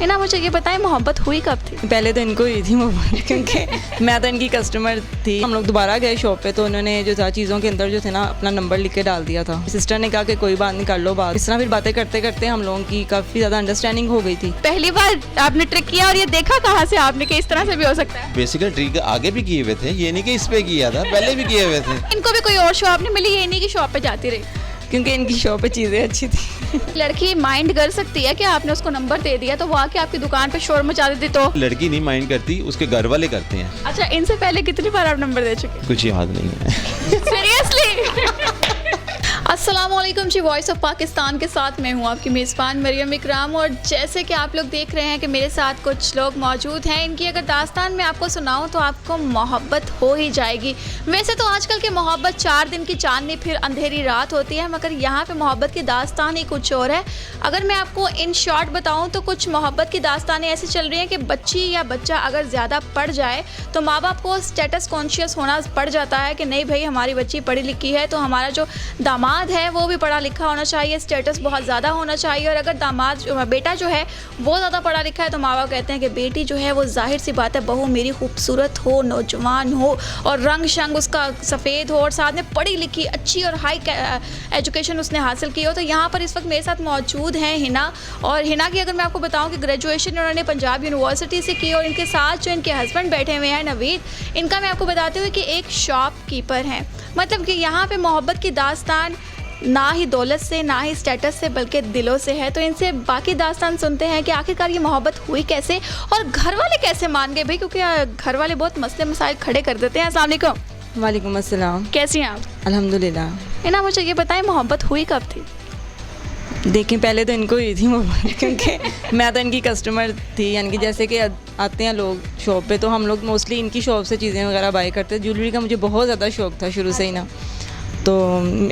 हिना मुझे ये बताएं मोहब्बत हुई कब थी? पहले तो इनको हुई थी मोबाइल क्योंकि मैं तो इनकी कस्टमर थी। हम लोग दोबारा गए शॉप पे तो उन्होंने जो था चीज़ों के अंदर जो थे ना अपना नंबर लिख के डाल दिया था। सिस्टर ने कहा कि कोई बात नहीं, कर लो बात। इस तरह फिर बातें करते करते हम लोगों की काफ़ी ज़्यादा अंडरस्टैंडिंग हो गई थी। पहली बार आपने ट्रिक किया और ये देखा कहाँ से आपने कि इस तरह से भी हो सकता है? बेसिकली ट्रिक आगे भी किए हुए थे, ये नहीं कि इस पे किया था, पहले भी किए हुए थे। इनको भी कोई और शॉप नहीं मिली, ये नहीं कि शॉप पे जाती रही? क्योंकि इनकी शॉप पे चीज़ें अच्छी थी। लड़की माइंड कर सकती है कि आपने उसको नंबर दे दिया तो वो आके आपकी दुकान पे शोर मचा देती तो? लड़की नहीं माइंड करती, उसके घर वाले करते हैं। अच्छा, इनसे पहले कितनी बार आप नंबर दे चुके? कुछ याद नहीं है। सीरियसली? अस्सलाम वालेकुम जी, वॉइस ऑफ पाकिस्तान के साथ मैं हूँ आपकी मेज़बान मरियम इकराम। और जैसे कि आप लोग देख रहे हैं कि मेरे साथ कुछ लोग मौजूद हैं, इनकी अगर दास्तान मैं आपको सुनाऊँ तो आपको मोहब्बत हो ही जाएगी। वैसे तो आजकल की मोहब्बत 4 दिन की चांदनी फिर अंधेरी रात होती है, मगर यहाँ पे मोहब्बत की दास्तान ही कुछ और है। अगर मैं आपको इन शॉर्ट बताऊँ तो कुछ मोहब्बत की दास्तानें ऐसी चल रही हैं कि बच्ची या बच्चा अगर ज़्यादा पढ़ जाए तो माँ बाप को स्टेटस कॉन्शियस होना पड़ जाता है कि नहीं भाई हमारी बच्ची पढ़ी लिखी है तो हमारा जो दामाद है वो भी पढ़ा लिखा होना चाहिए, स्टेटस बहुत ज़्यादा होना चाहिए। और अगर बेटा जो है वो ज़्यादा पढ़ा लिखा है तो माँ बाप कहते हैं कि बेटी जो है वो जाहिर सी बात है बहू मेरी खूबसूरत हो, नौजवान हो और रंग शंग उसका सफ़ेद हो और साथ में पढ़ी लिखी अच्छी और हाई एजुकेशन उसने हासिल की हो। तो यहाँ पर इस वक्त मेरे साथ मौजूद हैं हिना। और हिना की अगर मैं आपको बताऊँ कि ग्रेजुएशन उन्होंने पंजाब यूनिवर्सिटी से की और इनके साथ जो इनके हस्बैंड बैठे हुए हैं नवीद, इनका मैं आपको बताती हूँ कि एक शॉपकीपर हैं। मतलब कि यहाँ पे मोहब्बत की दास्तान ना ही दौलत से ना ही स्टेटस से बल्कि दिलों से है। तो इनसे बाकी दास्तान सुनते हैं कि आखिरकार ये मोहब्बत हुई कैसे और घर वाले कैसे मान गए भाई, क्योंकि घर वाले बहुत मसले मसाइल खड़े कर देते हैं। अस्सलाम वालेकुम। वालेकुम अस्सलाम। कैसी हैं आप? अल्हम्दुलिल्लाह। हिना मुझे ये बताएं मोहब्बत हुई कब थी? देखिए पहले तो इनको हुई थी मोबाइल क्योंकि मैं तो इनकी कस्टमर थी। यानी कि जैसे कि आते हैं लोग शॉप पे तो हम लोग मोस्टली इनकी शॉप से चीज़ें वगैरह बाय करते हैं। ज्वेलरी का मुझे बहुत ज़्यादा शौक था शुरू से ही ना, तो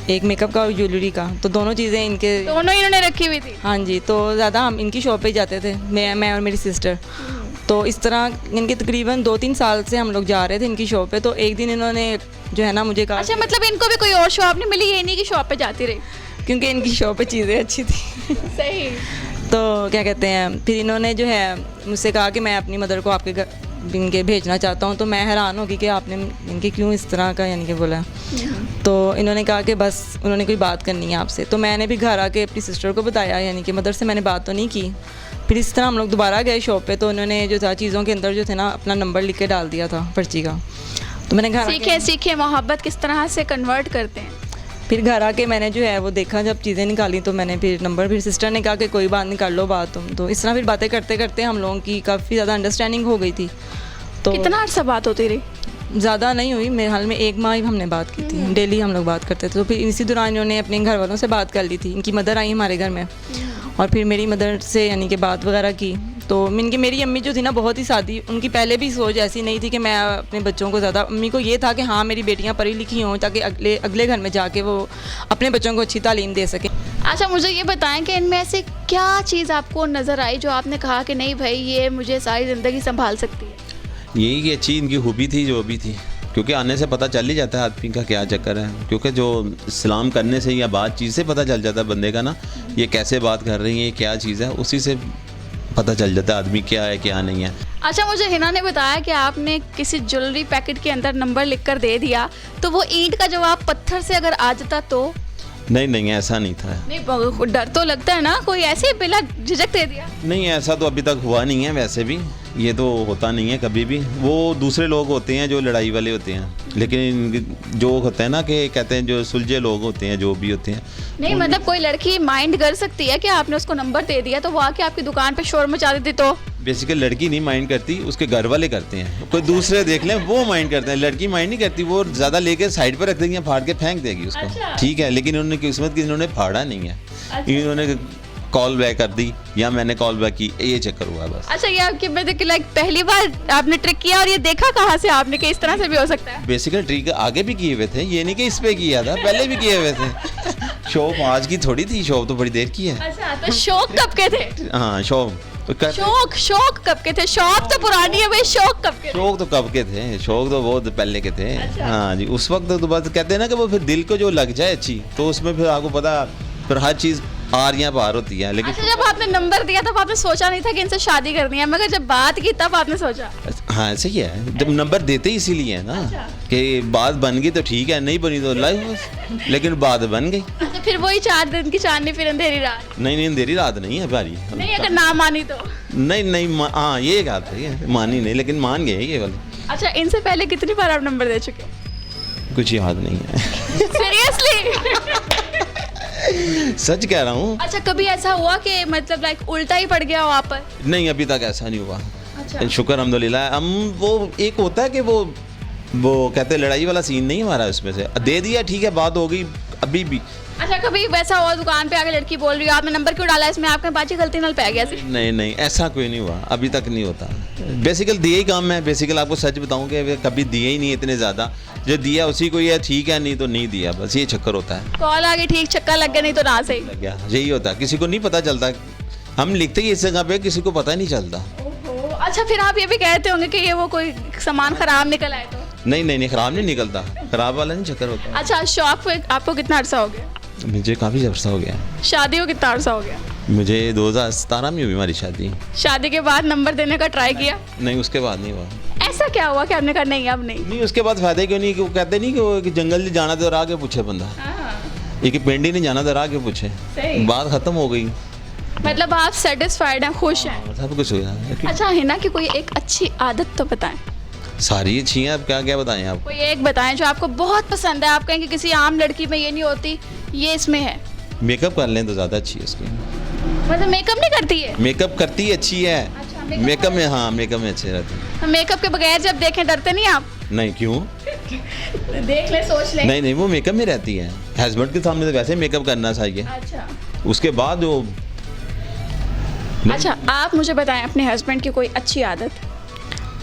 एक मेकअप का और ज्वेलरी का, तो दोनों चीज़ें इनके दोनों इन्होंने रखी हुई थी? हाँ जी, तो ज़्यादा हम इनकी शॉप पे ही जाते थे, मैं और मेरी सिस्टर। तो इस तरह इनके तकरीबन 2-3 साल से हम लोग जा रहे थे इनकी शॉप पे। तो एक दिन इन्होंने जो है ना मुझे कहा। अच्छा, मतलब इनको भी कोई और शॉप नहीं मिली, ये नहीं कि शॉप पे जाती रही? क्योंकि इनकी शॉप पे चीज़ें अच्छी थी। सही। तो क्या कहते हैं, फिर इन्होंने जो है मुझसे कहा कि मैं अपनी मदर को आपके घर इनके भेजना चाहता हूँ। तो मैं हैरान होगी कि आपने इनके क्यों इस तरह का यानी कि बोला। तो इन्होंने कहा कि बस उन्होंने कोई बात करनी है आपसे। तो मैंने भी घर आके अपनी सिस्टर को बताया, यानी कि मदर से मैंने बात तो नहीं की। फिर इस तरह हम लोग दोबारा गए शॉप पे तो उन्होंने जो था चीज़ों के अंदर जो थे ना अपना नंबर लिख के डाल दिया था पर्ची का। तो मैंने घर सीखे मोहब्बत किस तरह से कन्वर्ट करते हैं। फिर घर आके मैंने जो है वो देखा, जब चीज़ें निकाली तो मैंने फिर नंबर, फिर सिस्टर ने कहा कि कोई बात नहीं, कर लो बात तुम। तो इस तरह फिर बातें करते करते हम लोगों की काफ़ी ज़्यादा अंडरस्टैंडिंग हो गई थी। तो कितना अर्सा बात होती रही? ज़्यादा नहीं हुई, मेरे हाल में 1 माह ही हमने बात की थी, डेली हम लोग बात करते थे। तो फिर इसी दौरान इन्होंने अपने घर वालों से बात कर ली थी। इनकी मदर आई हमारे घर में और फिर मेरी मदर से यानी कि बात वगैरह की। तो मेरी अम्मी जो थी ना बहुत ही सादी, उनकी पहले भी सोच ऐसी नहीं थी कि मैं अपने बच्चों को ज़्यादा, अम्मी को ये था कि हाँ मेरी बेटियाँ पढ़ी लिखी हों ताकि अगले घर में जाके वो अपने बच्चों को अच्छी तालीम दे सकें। अच्छा, मुझे ये बताएं कि इनमें ऐसे क्या चीज़ आपको नज़र आई जो आपने कहा कि नहीं भाई ये मुझे सारी ज़िंदगी संभाल सकती है? यही कि अच्छी इनकी खूबी थी जो अभी थी, क्योंकि आने से पता चल ही जाता है आदमी का क्या चक्कर है। क्योंकि जो सलाम करने से या बातचीत से पता चल जाता है बंदे का ना, ये कैसे बात कर रही है, क्या चीज़ है, उसी से पता चल जाता है आदमी क्या है क्या नहीं है। अच्छा, मुझे हिना ने बताया कि आपने किसी ज्वेलरी पैकेट के अंदर नंबर लिखकर दे दिया, तो वो ईंट का जवाब पत्थर से अगर आ जाता तो? नहीं ऐसा नहीं था। नहीं, डर तो लगता है ना, कोई ऐसे ही बिना झिझक दे दिया? नहीं, ऐसा तो अभी तक हुआ नहीं है। वैसे भी ये तो होता नहीं है कभी भी, वो दूसरे लोग होते हैं जो लड़ाई वाले होते हैं। लेकिन जो होता है ना कि कहते हैं जो सुलझे लोग होते हैं जो भी होते हैं। नहीं, मतलब कोई लड़की माइंड कर सकती है कि आपने उसको नंबर दे दिया तो वो आके आपकी दुकान पे शोर मचा देती तो? बेसिकली लड़की नहीं माइंड करती, उसके घर वाले करते हैं। कोई दूसरे देख लें वो माइंड करते हैं, लड़की माइंड नहीं करती। वो ज़्यादा लेके साइड पर रख देंगी, फाड़ के फेंक देगी उसको। अच्छा। ठीक है, लेकिन उन्होंने किस्मत की इन्होंने फाड़ा नहीं है। अच्छा। इन्होंने कॉल बैक कर दी या मैंने कॉल बैक की, ये चक्कर हुआ बस। अच्छा, ये आपकी लाइक पहली बार आपने ट्रिक किया और ये देखा कहाँ से आपने कि इस तरह से भी हो सकता है? बेसिकली ट्रिक आगे भी किए हुए थे, ये नहीं कि इस पे किया था, पहले भी किए हुए थे। शॉप आज की थोड़ी थी, शॉप तो बड़ी देर की है। अच्छा, तो शौक कब के थे? हाँ शॉप शौक कब के थे? शॉप तो पुरानी है भाई, शौक कब के थे? शौक तो कब के थे, शौक तो बहुत पहले के थे। अच्छा। हाँ जी, उस वक्त तो बस कहते हैं ना कि वो फिर दिल को जो लग जाए अच्छी, तो उसमें फिर आपको पता फिर हर चीज़ आरियां पार होती हैं। लेकिन अच्छा, जब आपने नंबर दिया तब आपने सोचा नहीं था कि इनसे शादी करनी है, मगर जब बात की तब आपने सोचा? हाँ ऐसे ही है, जब नंबर देते ही इसीलिए है ना कि बात बन गई तो ठीक है, नहीं बनी तो लाइफ, लेकिन बात बन गई। अच्छा, फिर वही 4 दिन की चांदनी फिर अंधेरी रात? नहीं अंधेरी रात नहीं है भारी। नहीं, अगर ना मानी तो? नहीं हाँ ये बात है, मानी नहीं लेकिन मान गए ये वाली। अच्छा, इनसे पहले कितनी बार आप नंबर दे चुके? कुछ याद नहीं है। सीरियसली? सच कह रहा हूँ। अच्छा, कभी ऐसा हुआ कि मतलब लाइक उल्टा ही पड़ गया हो आप पर? नहीं अभी तक ऐसा नहीं हुआ। अच्छा। शुक्र अल्हम्दुलिल्लाह। हम वो एक होता है कि वो कहते हैं लड़ाई वाला सीन नहीं हमारा, उसमें से दे दिया ठीक है, बात हो गई अभी भी। अच्छा, कभी वैसा हुआ दुकान पे आके लड़की बोल रही हो आपने नंबर क्यों डाला इसमें, आपके बाजी गलती नल पै गया? नहीं ऐसा कोई नहीं हुआ, अभी तक नहीं होता। बेसिकल दिए ही काम है, बेसिकल आपको सच बताऊं कि कभी दिए ही नहीं इतने ज़्यादा, जो दिया उसी को ही है, ठीक है नहीं तो नहीं दिया, बस ये चक्कर होता है। कॉल आ गई ठीक, चक्का लग गया, नहीं तो ना सही लग गया, यही होता है, किसी को नहीं पता चलता। हम लिखते ही इस जगह पे किसी को पता ही नहीं चलता। अच्छा, फिर आप ये भी कहते होंगे कि ये वो कोई सामान खराब निकल आए तो? नहीं खराब नहीं निकलता, खराब वाला नहीं चक्कर होता। अच्छा, शॉप पे आपको कितना अरसा हो गया? मुझे काफ़ी अर्सा हो गया। शादी को कितना अरसा हो गया? मुझे 2017 में हुई हमारी शादी। शादी के बाद नंबर देने का ट्राई किया? नहीं उसके बाद नहीं हुआ। ऐसा क्या हुआ कि आपने कहा नहीं अब नहीं? उसके बाद फायदा क्यों नहीं, कि वो कहते नहीं कि वो कि जंगल जाना तो राह के पूछे बंदा, एक पिंड ही नहीं जाना तो राह के पूछे, बात खत्म हो गई। मतलब आप सेटिस्फाइड हैं, खुश हैं? सब कुछ हो गया। अच्छा, हिना की कोई एक अच्छी आदत तो बताएं। सारी अच्छी हैं, अब क्या बताएं आप? कोई एक बताएं जो आपको बहुत पसंद है, आप कहें कि किसी आम लड़की में ये नहीं होती, ये इसमें है। मेकअप कर लें तो ज़्यादा अच्छी है उसकी। मतलब मेकअप नहीं करती है? मेकअप करती है अच्छी है। अच्छा, मेकअप में, हाँ मेकअप में अच्छे रहते हैं। तो मेकअप के बगैर जब देखें डरते नहीं आप? नहीं क्यों? देख ले, सोच ले। नहीं वो मेकअप में रहती है, हस्बैंड के सामने तो वैसे मेकअप करना चाहिए। अच्छा, उसके बाद वो अच्छा आप मुझे बताएं अपने हस्बैंड की कोई अच्छी आदत।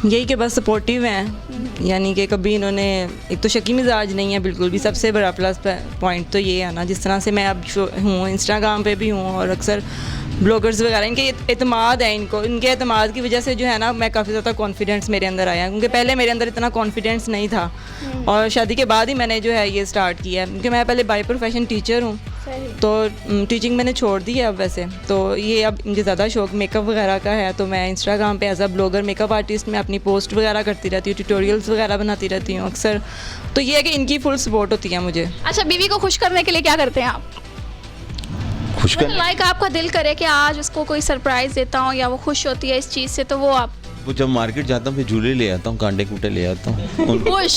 यही कि बस सपोर्टिव हैं, यानी कि कभी इन्होंने, एक तो शकी मिजाज नहीं है बिल्कुल भी, सबसे बड़ा प्लस पॉइंट तो ये है ना, जिस तरह से मैं अब हूँ इंस्टाग्राम पे भी हूँ और अक्सर ब्लॉगर्स वगैरह, इनके एतमाद है, इनके एतमाद की वजह से जो है ना मैं काफ़ी ज़्यादा कॉन्फिडेंस मेरे अंदर आया, क्योंकि पहले मेरे अंदर इतना कॉन्फिडेंस नहीं था और शादी के बाद ही मैंने जो है ये स्टार्ट किया, क्योंकि मैं पहले बाय प्रोफेशन टीचर हूँ, तो टीचिंग मैंने छोड़ दी है अब वैसे, तो ये अब मुझे ज़्यादा शौक मेकअप वगैरह का है, तो मैं इंस्टाग्राम पे as a blogger makeup artist में अपनी पोस्ट वगैरह करती रहती हूँ, ट्यूटोरियल्स वगैरह बनाती रहती हूँ अक्सर, तो ये है कि इनकी फुल सपोर्ट होती है मुझे। अच्छा, बीवी को खुश करने के लिए क्या करते हैं आप? खुश कर, लाइक आपका दिल करे कि आज उसको कोई सरप्राइज देता हूँ या वो खुश होती है इस चीज़ से, तो वो आप? वो जब मार्केट जाता हूँ फिर झूले ले आता हूँ, कांटे कूटे ले आता हूँ। खुश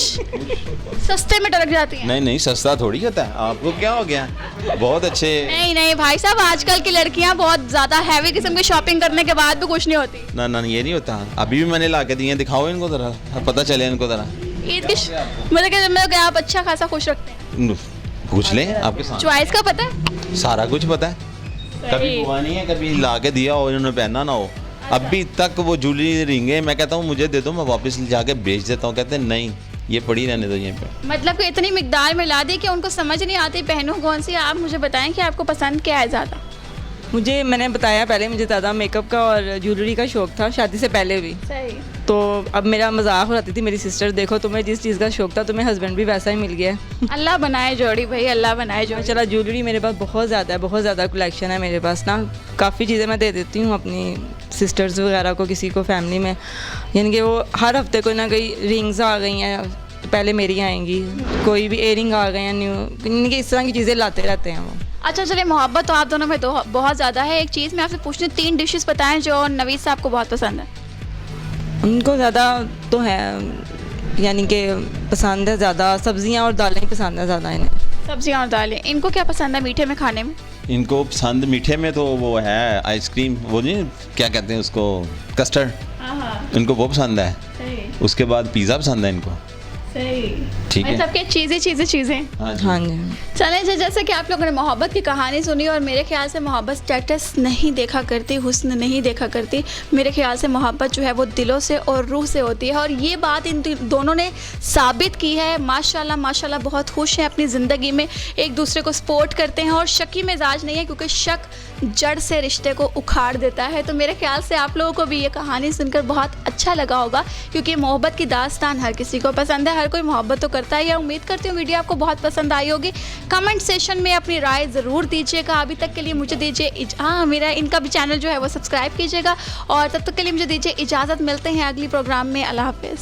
सस्ते में टरक जाती हैं? नहीं सस्ता थोड़ी होता है, आपको क्या हो गया, बहुत अच्छे। नहीं भाई साहब, आजकल की लड़कियां बहुत ज़्यादा हैवी किस्म की शॉपिंग करने के बाद भी खुश नहीं होती। ना ये नहीं होता, अभी भी मैंने ला के दिए, दिखाओ इनको ज़रा, पता चले इनको ज़रा। ईद की मतलब कि आप अच्छा खासा खुश रखते हैं? पूछ लें आपके साथ, चॉइस का पता है? सारा कुछ पता है, कभी हुआ नहीं है कभी ला के दिया हो इन्होंने पहना ना हो। अभी तक वो ज्वेलरी रिंगे मैं कहता हूँ मुझे दे दो, मैं वापस जाके बेच देता हूँ, कहते हैं नहीं ये पड़ी रहने दो यहीं पे। मतलब कि इतनी मिकदार में ला दी कि उनको समझ नहीं आती पहनूं कौन सी। आप मुझे बताएं कि आपको पसंद क्या है ज़्यादा? मैंने बताया पहले, मुझे ज़्यादा मेकअप का और ज्वेलरी का शौक़ था शादी से पहले भी। सही। तो अब मेरा मजाक हो जाती थी मेरी सिस्टर, देखो तुम्हें जिस चीज़ का शौक़ था तुम्हें हस्बैंड भी वैसा ही मिल गया। अल्लाह बनाए जोड़ी भाई, अल्लाह बनाए जोड़ी। चला ज्वेलरी मेरे पास बहुत ज़्यादा है, बहुत ज़्यादा कलेक्शन है मेरे पास ना, काफ़ी चीज़ें मैं दे देती हूँ अपनी सिस्टर्स वगैरह को, किसी को फैमिली में, यानी कि वो हर हफ्ते कोई ना कोई रिंग्स आ गई हैं तो पहले मेरी आएंगी, कोई भी एयरिंग आ गए हैं न्यू, यानी कि इस तरह की चीज़ें लाते रहते हैं वो। अच्छा चलिए, मोहब्बत तो आप दोनों में तो बहुत ज़्यादा है। एक चीज़ मैं आपसे पूछती हूँ, 3 डिशेस बताएं जो नवीद साहब को बहुत पसंद है। उनको ज़्यादा तो है, यानी कि पसंद है ज़्यादा सब्जियां और दालें पसंद है ज़्यादा इन्हें। सब्जियां और दालें। इनको क्या पसंद है मीठे में खाने में? इनको पसंद मीठे में तो वो है आइसक्रीम, वो नहीं क्या कहते हैं उसको, कस्टर्ड, इनको वो पसंद है। उसके बाद पिज़्ज़ा पसंद है इनको। सही, ठीक है, मतलब कि चीज़ें। हाँ जी। चलें, जैसे कि आप लोगों ने मोहब्बत की कहानी सुनी, और मेरे ख्याल से मोहब्बत स्टेटस नहीं देखा करती, हुस्न नहीं देखा करती। मेरे ख्याल से मोहब्बत जो है वो दिलों से और रूह से होती है, और ये बात इन दोनों ने साबित की है। माशाल्लाह बहुत खुश हैं अपनी ज़िंदगी में, एक दूसरे को सपोर्ट करते हैं, और शकी मिजाज नहीं है, क्योंकि शक जड़ से रिश्ते को उखाड़ देता है। तो मेरे ख्याल से आप लोगों को भी ये कहानी सुनकर बहुत अच्छा लगा होगा, क्योंकि मोहब्बत की दास्तान हर किसी को पसंद है, हर कोई मोहब्बत तो करता है। या उम्मीद करती हूँ वीडियो आपको बहुत पसंद आई होगी। कमेंट सेशन में अपनी राय ज़रूर दीजिएगा। अभी तक के लिए मुझे दीजिए मेरा इनका भी चैनल जो है वो सब्सक्राइब कीजिएगा, और तब तक के लिए मुझे दीजिए इजाज़त। मिलते हैं अगली प्रोग्राम में। अल्लाह हाफ़िज़।